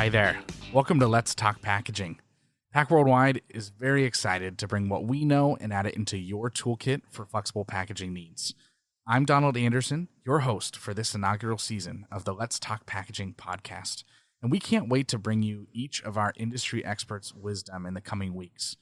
Hi there. Welcome to Let's Talk Packaging. Pack Worldwide is very excited to bring what we know and add it into your toolkit for flexible packaging needs. I'm Donald Anderson, your host for this inaugural season of the Let's Talk Packaging podcast, and we can't wait to bring you each of our industry experts' wisdom in the coming weeks.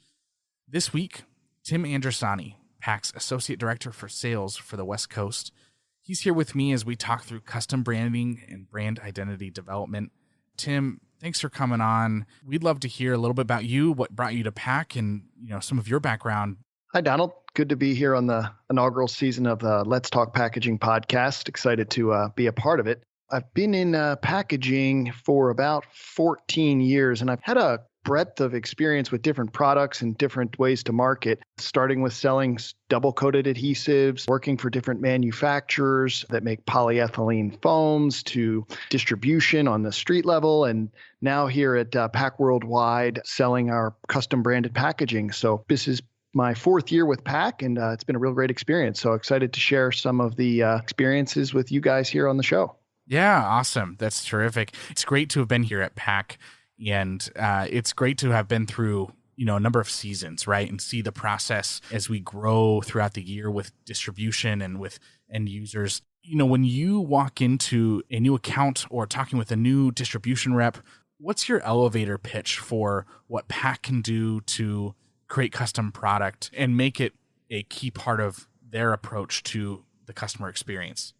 This week, Tim Andrisani, Pack's Associate Director for Sales for the West Coast. He's here with me as we talk through custom branding and brand identity development. Tim, thanks for coming on. We'd love to hear a little bit about you, what brought you to Pack, and some of your background. Hi, Donald. Good to be here on the inaugural season of the Let's Talk Packaging podcast. Excited to be a part of it. I've been in packaging for about 14 years, and I've had a breadth of experience with different products and different ways to market, starting with selling double-coated adhesives, working for different manufacturers that make polyethylene foams, to distribution on the street level, and now here at Pack Worldwide selling our custom branded packaging. So this is my fourth year with Pack, and it's been a real great experience. So excited to share some of the experiences with you guys here on the show. Yeah, awesome. That's terrific. It's great to have been here at Pack. And it's great to have been through, a number of seasons, right? And see the process as we grow throughout the year with distribution and with end users. When you walk into a new account or talking with a new distribution rep, what's your elevator pitch for what Pack can do to create custom product and make it a key part of their approach to the customer experience?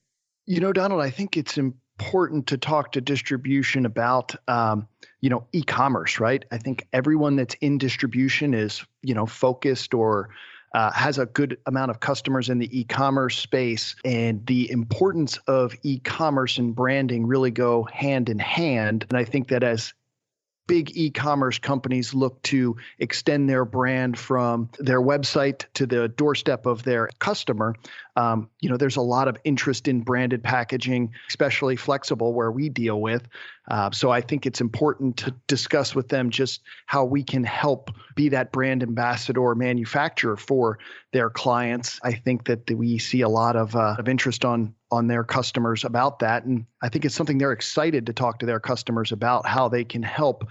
Donald, I think it's important to talk to distribution about, e-commerce, right? I think everyone that's in distribution is, focused or has a good amount of customers in the e-commerce space. And the importance of e-commerce and branding really go hand in hand. And I think that as big e-commerce companies look to extend their brand from their website to the doorstep of their customer, there's a lot of interest in branded packaging, especially flexible, where we deal with. So I think it's important to discuss with them just how we can help be that brand ambassador or manufacturer for their clients. I think that we see a lot of interest on their customers about that. And I think it's something they're excited to talk to their customers about, how they can help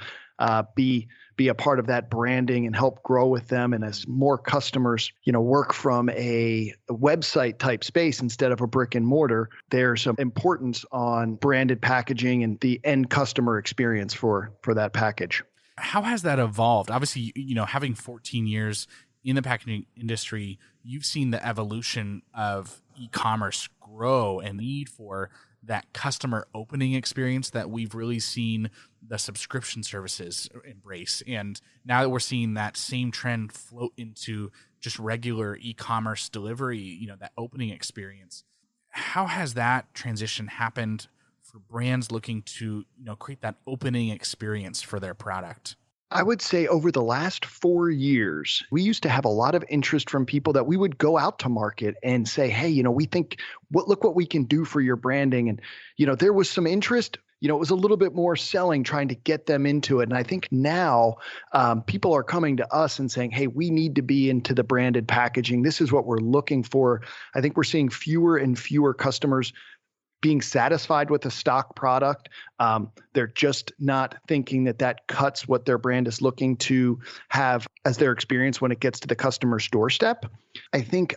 be a part of that branding and help grow with them. And as more customers, work from a website type space instead of a brick and mortar, there's some importance on branded packaging and the end customer experience for that package. How has that evolved? Obviously, having 14 years in the packaging industry, you've seen the evolution of e-commerce grow and need for that customer opening experience that we've really seen the subscription services embrace. And now that we're seeing that same trend float into just regular e-commerce delivery, that opening experience, how has that transition happened for brands looking to, create that opening experience for their product? I would say over the last 4 years, we used to have a lot of interest from people that we would go out to market and say, hey, we think, look what we can do for your branding. And, there was some interest. It was a little bit more selling, trying to get them into it. And I think now people are coming to us and saying, hey, we need to be into the branded packaging. This is what we're looking for. I think we're seeing fewer and fewer customers being satisfied with a stock product. They're just not thinking that cuts what their brand is looking to have as their experience when it gets to the customer's doorstep. I think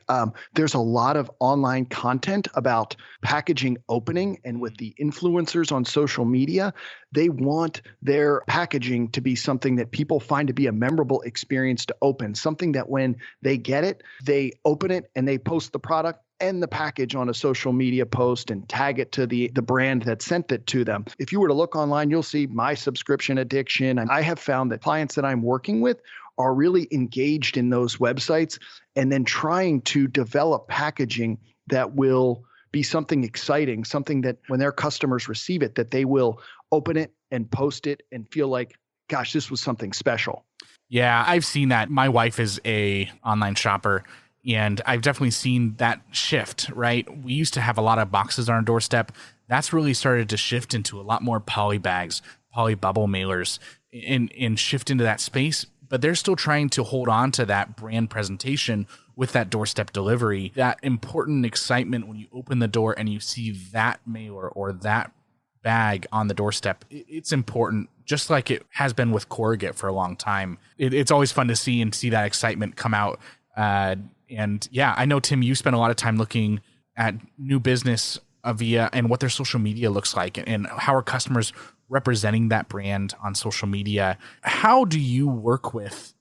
there's a lot of online content about packaging opening, and with the influencers on social media, they want their packaging to be something that people find to be a memorable experience to open, something that when they get it, they open it and they post the product and the package on a social media post and tag it to the brand that sent it to them. If you were to look online, you'll see my subscription addiction. And I have found that clients that I'm working with are really engaged in those websites and then trying to develop packaging that will be something exciting, something that when their customers receive it, that they will open it and post it and feel like, gosh, this was something special. Yeah, I've seen that. My wife is a online shopper, and I've definitely seen that shift, right? We used to have a lot of boxes on our doorstep. That's really started to shift into a lot more poly bags, poly bubble mailers, and shift into that space. But they're still trying to hold on to that brand presentation with that doorstep delivery, that important excitement when you open the door and you see that mailer or that bag on the doorstep, it's important, just like it has been with corrugate for a long time. It's always fun to see that excitement come out. And yeah, I know, Tim, you spend a lot of time looking at new business via and what their social media looks like and how are customers representing that brand on social media. How do you work with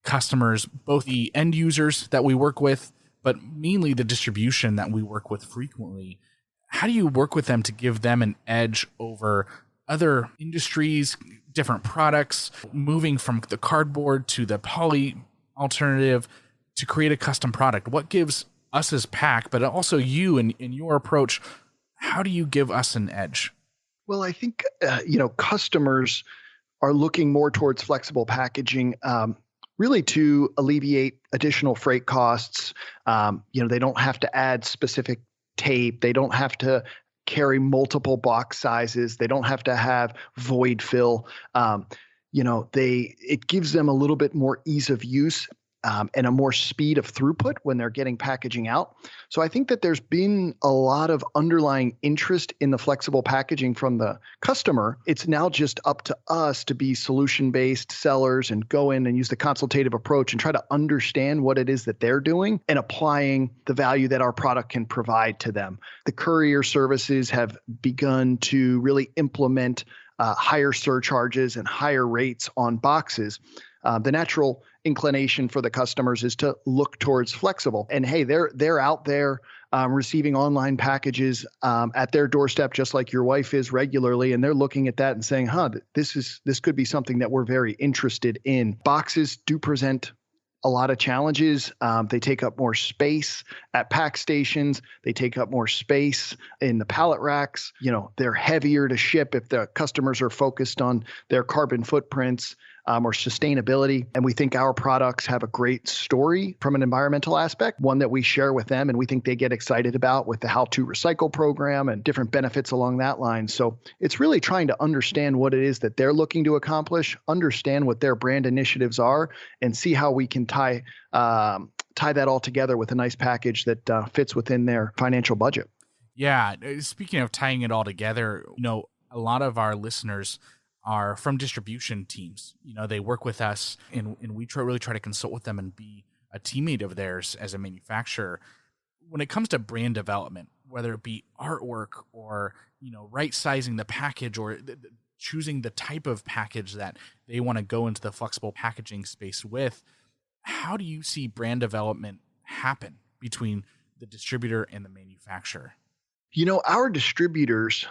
customers, both the end users that we work with, but mainly the distribution that we work with frequently? How do you work with them to give them an edge over other industries, different products, moving from the cardboard to the poly alternative to create a custom product? What gives us as PAC, but also you and your approach, how do you give us an edge? Well, I think, customers are looking more towards flexible packaging, really to alleviate additional freight costs. They don't have to add specific tape. They don't have to carry multiple box sizes. They don't have to have void fill. It gives them a little bit more ease of use and a more speed of throughput when they're getting packaging out. So I think that there's been a lot of underlying interest in the flexible packaging from the customer. It's now just up to us to be solution-based sellers and go in and use the consultative approach and try to understand what it is that they're doing and applying the value that our product can provide to them. The courier services have begun to really implement higher surcharges and higher rates on boxes. The natural inclination for the customers is to look towards flexible. And hey, they're out there receiving online packages at their doorstep, just like your wife is regularly. And they're looking at that and saying, this could be something that we're very interested in. Boxes do present a lot of challenges. They take up more space at pack stations. They take up more space in the pallet racks. They're heavier to ship if the customers are focused on their carbon footprints or sustainability. And we think our products have a great story from an environmental aspect, one that we share with them and we think they get excited about with the How to Recycle program and different benefits along that line. So it's really trying to understand what it is that they're looking to accomplish, understand what their brand initiatives are, and see how we can tie that all together with a nice package that fits within their financial budget. Yeah. Speaking of tying it all together, a lot of our listeners are from distribution teams. They work with us and we really try to consult with them and be a teammate of theirs as a manufacturer. When it comes to brand development, whether it be artwork or, right sizing the package or choosing the type of package that they want to go into the flexible packaging space with, how do you see brand development happen between the distributor and the manufacturer? Our distributors,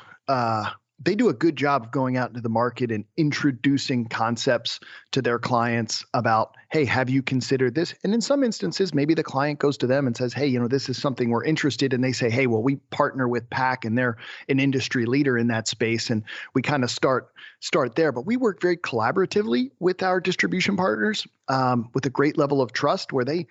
they do a good job of going out into the market and introducing concepts to their clients about, hey, have you considered this? And in some instances, maybe the client goes to them and says, hey, this is something we're interested in. And they say, hey, well, we partner with PAC and they're an industry leader in that space. And we kind of start there. But we work very collaboratively with our distribution partners with a great level of trust where they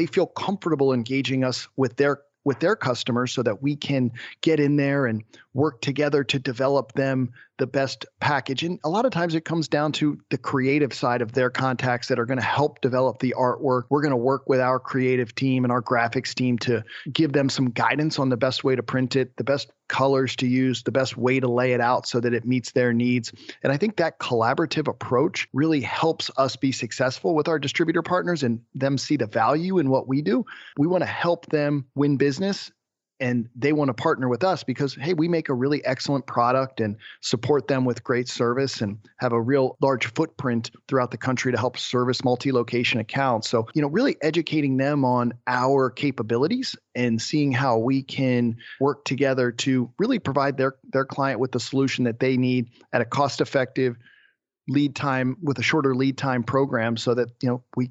feel comfortable engaging us with their customers so that we can get in there and work together to develop them the best package. And a lot of times it comes down to the creative side of their contacts that are going to help develop the artwork. We're going to work with our creative team and our graphics team to give them some guidance on the best way to print it, the best colors to use, the best way to lay it out so that it meets their needs. And I think that collaborative approach really helps us be successful with our distributor partners and them see the value in what we do. We want to help them win business. And they want to partner with us because, hey, we make a really excellent product and support them with great service and have a real large footprint throughout the country to help service multi-location accounts. So, really educating them on our capabilities and seeing how we can work together to really provide their client with the solution that they need at a cost-effective lead time with a shorter lead time program so that,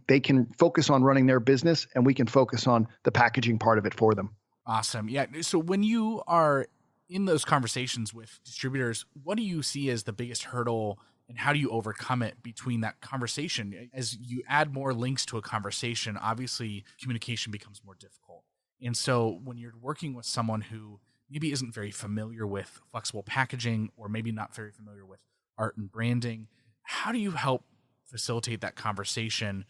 they can focus on running their business and we can focus on the packaging part of it for them. Awesome. Yeah. So when you are in those conversations with distributors, what do you see as the biggest hurdle and how do you overcome it between that conversation? As you add more links to a conversation, obviously communication becomes more difficult. And so when you're working with someone who maybe isn't very familiar with flexible packaging or maybe not very familiar with art and branding, how do you help facilitate that conversation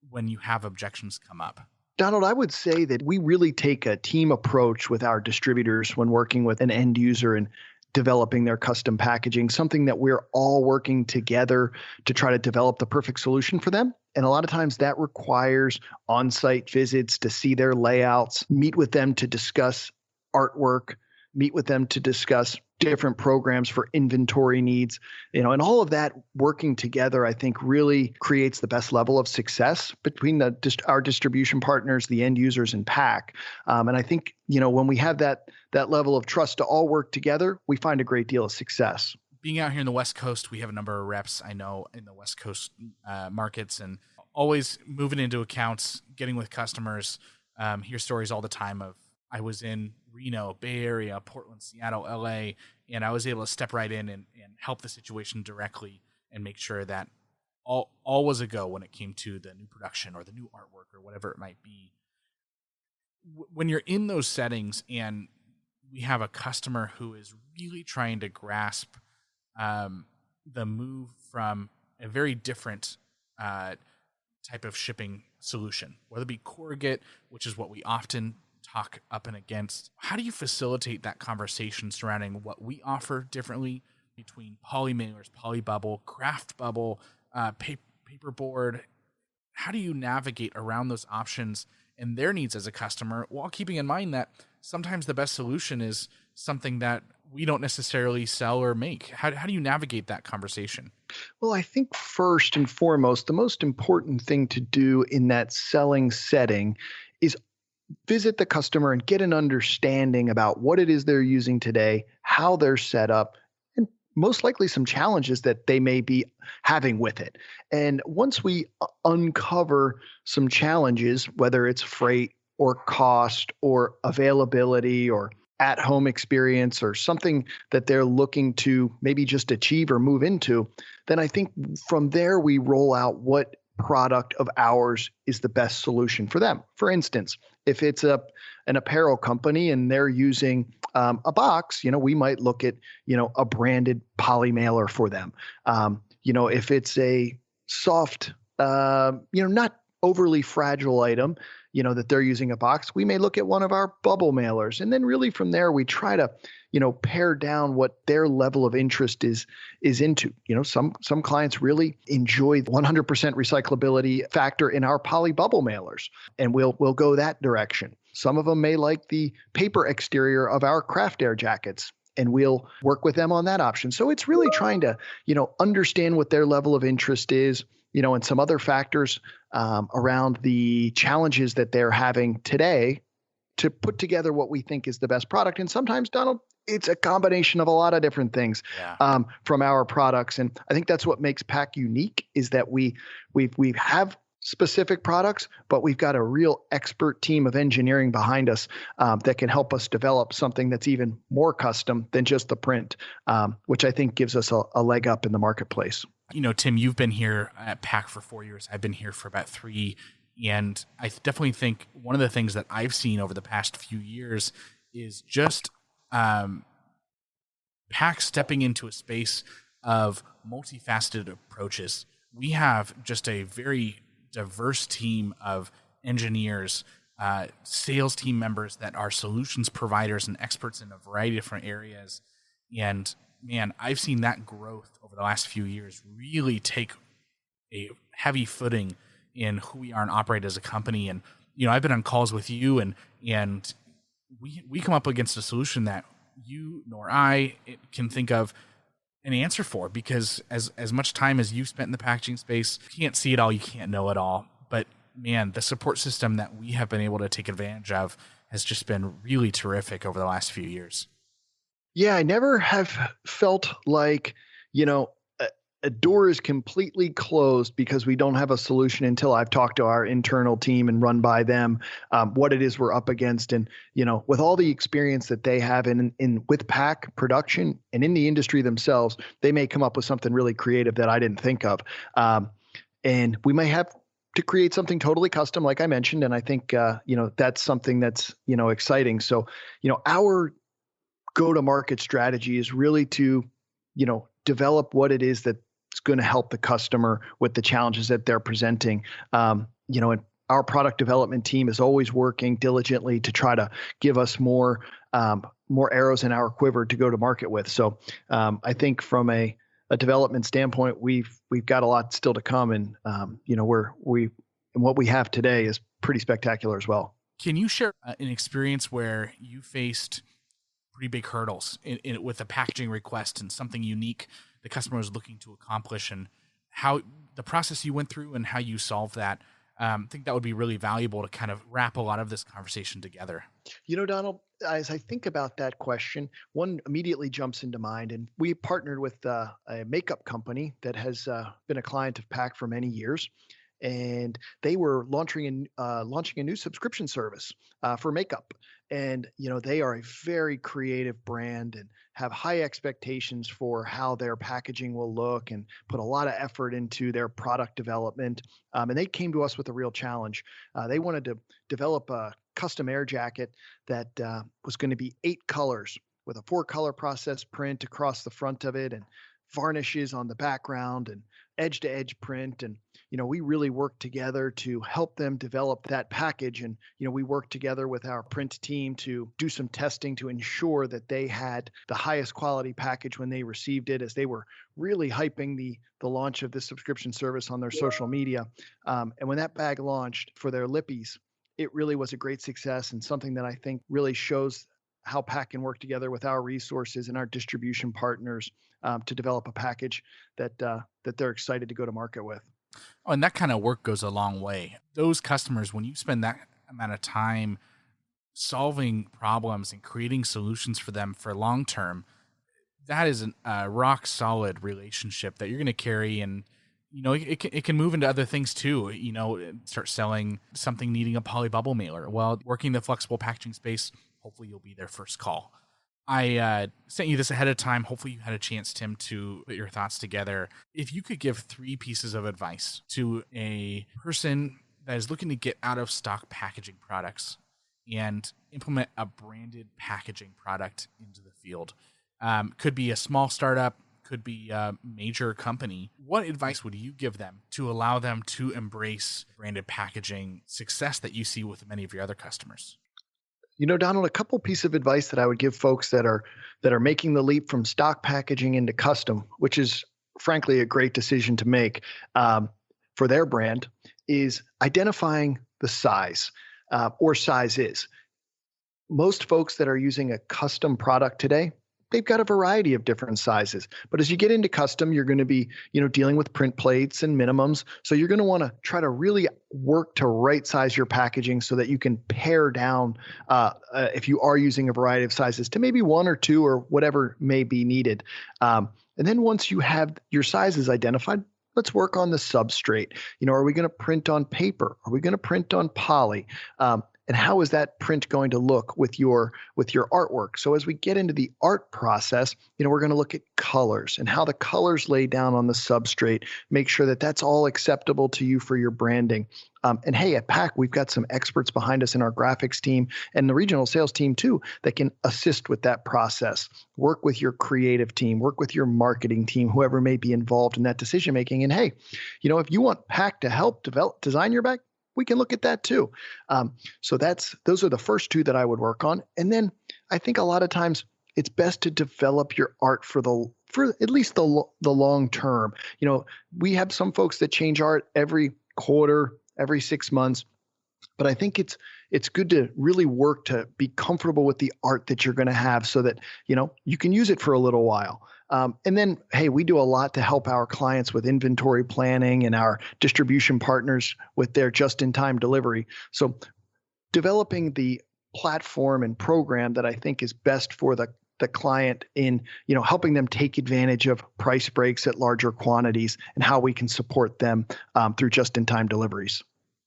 when you have objections come up? Donald, I would say that we really take a team approach with our distributors when working with an end user and developing their custom packaging, something that we're all working together to try to develop the perfect solution for them. And a lot of times that requires on-site visits to see their layouts, meet with them to discuss artwork, meet with them to discuss different programs for inventory needs, and all of that working together, I think really creates the best level of success between our distribution partners, the end users, and PAC. And I think, when we have that level of trust to all work together, we find a great deal of success. Being out here in the West Coast, we have a number of reps I know in the West Coast markets, and always moving into accounts, getting with customers. Hear stories all the time of, I was in Reno, Bay Area, Portland, Seattle, LA, and I was able to step right in and help the situation directly and make sure that all was a go when it came to the new production or the new artwork or whatever it might be. When you're in those settings and we have a customer who is really trying to grasp the move from a very different type of shipping solution, whether it be corrugate, which is what we often talk up and against. How do you facilitate that conversation surrounding what we offer differently between poly mailers, poly bubble, craft bubble, paperboard? How do you navigate around those options and their needs as a customer, while keeping in mind that sometimes the best solution is something that we don't necessarily sell or make? How do you navigate that conversation? Well, I think first and foremost, the most important thing to do in that selling setting is visit the customer and get an understanding about what it is they're using today, how they're set up, and most likely some challenges that they may be having with it. And once we uncover some challenges, whether it's freight or cost or availability or at-home experience or something that they're looking to maybe just achieve or move into, then I think from there we roll out what product of ours is the best solution for them. For instance, if it's an apparel company and they're using a box, we might look at, a branded poly mailer for them. If it's a soft, not overly fragile item, that they're using a box, we may look at one of our bubble mailers. And then really from there, we try to, pare down what their level of interest is into. Some clients really enjoy the 100% recyclability factor in our poly bubble mailers, and we'll go that direction. Some of them may like the paper exterior of our craft air jackets, and we'll work with them on that option. So it's really trying to, understand what their level of interest is, and some other factors around the challenges that they're having today to put together what we think is the best product. And sometimes, Donald, it's a combination of a lot of different things from our products. And I think that's what makes PAC unique, is that we have specific products, but we've got a real expert team of engineering behind us that can help us develop something that's even more custom than just the print, which I think gives us a leg up in the marketplace. Tim, you've been here at PAC for 4 years. I've been here for about 3. And I definitely think one of the things that I've seen over the past few years is just PAC stepping into a space of multifaceted approaches. We have just a very diverse team of engineers, sales team members that are solutions providers and experts in a variety of different areas. And man, I've seen that growth over the last few years really take a heavy footing in who we are and operate as a company. And, I've been on calls with you and we come up against a solution that you nor I can think of an answer for, because as much time as you've spent in the packaging space, you can't see it all, you can't know it all. But man, the support system that we have been able to take advantage of has just been really terrific over the last few years. Yeah, I never have felt like, a door is completely closed because we don't have a solution until I've talked to our internal team and run by them what it is we're up against. And, with all the experience that they have in with PAC production and in the industry themselves, they may come up with something really creative that I didn't think of. And we may have to create something totally custom, like I mentioned. And I think, that's something that's, exciting. So, our go-to-market strategy is really to, develop what it is that's going to help the customer with the challenges that they're presenting. And our product development team is always working diligently to try to give us more arrows in our quiver to go to market with. So I think from a development standpoint, we've got a lot still to come, and what we have today is pretty spectacular as well. Can you share an experience where you faced pretty big hurdles with a packaging request and something unique the customer was looking to accomplish, and how the process you went through and how you solved that? I think that would be really valuable to kind of wrap a lot of this conversation together. Donald, as I think about that question, one immediately jumps into mind. And we partnered with a makeup company that has been a client of PAC for many years. And they were launching a new subscription service for makeup. And they are a very creative brand and have high expectations for how their packaging will look, and put a lot of effort into their product development. And they came to us with a real challenge. They wanted to develop a custom air jacket that was going to be 8 colors with a 4-color process print across the front of it, and varnishes on the background, and edge-to-edge print. And we really worked together to help them develop that package. And we worked together with our print team to do some testing to ensure that they had the highest quality package when they received it, as they were really hyping the launch of this subscription service on their social media. And when that bag launched for their lippies, it really was a great success, and something that I think really shows how PAC can work together with our resources and our distribution partners to develop a package that they're excited to go to market with. Oh, and that kind of work goes a long way. Those customers, when you spend that amount of time solving problems and creating solutions for them for long term, that is a rock solid relationship that you're going to carry. And it can move into other things too. Start selling something needing a poly bubble mailer. Well, working the flexible packaging space, hopefully you'll be their first call. I sent you this ahead of time. Hopefully you had a chance, Tim, to put your thoughts together. If you could give 3 pieces of advice to a person that is looking to get out of stock packaging products and implement a branded packaging product into the field, could be a small startup, could be a major company, what advice would you give them to allow them to embrace branded packaging success that you see with many of your other customers? Donald, a couple pieces of advice that I would give folks that are making the leap from stock packaging into custom, which is frankly a great decision to make for their brand, is identifying the size or sizes. Most folks that are using a custom product today, they've got a variety of different sizes. But as you get into custom, you're going to be, dealing with print plates and minimums. So you're going to want to try to really work to right size your packaging so that you can pare down, if you are using a variety of sizes, to maybe 1 or 2 or whatever may be needed. And then once you have your sizes identified, let's work on the substrate. Are we going to print on paper? Are we going to print on poly? And how is that print going to look with your artwork? So as we get into the art process, we're going to look at colors and how the colors lay down on the substrate. Make sure that that's all acceptable to you for your branding. And hey, at PAC, we've got some experts behind us in our graphics team and the regional sales team too that can assist with that process. Work with your creative team, work with your marketing team, whoever may be involved in that decision making. And hey, if you want PAC to help design your bag, we can look at that too. So those are the first 2 that I would work on. And then I think a lot of times it's best to develop your art for at least the long term. We have some folks that change art every quarter, every 6 months. But I think it's good to really work to be comfortable with the art that you're going to have so that, you can use it for a little while. And then, hey, we do a lot to help our clients with inventory planning and our distribution partners with their just-in-time delivery. So developing the platform and program that I think is best for the client in, helping them take advantage of price breaks at larger quantities and how we can support them through just-in-time deliveries.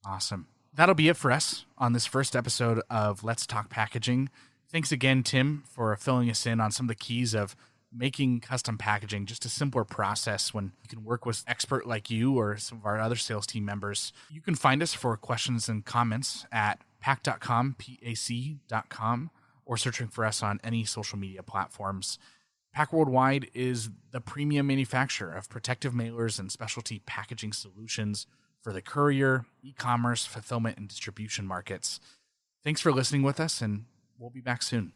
Awesome. That'll be it for us on this first episode of Let's Talk Packaging. Thanks again, Tim, for filling us in on some of the keys of making custom packaging just a simpler process when you can work with an expert like you or some of our other sales team members. You can find us for questions and comments at pac.com, PAC.com, or searching for us on any social media platforms. PAC Worldwide is the premium manufacturer of protective mailers and specialty packaging solutions for the courier, e-commerce, fulfillment, and distribution markets. Thanks for listening with us, and we'll be back soon.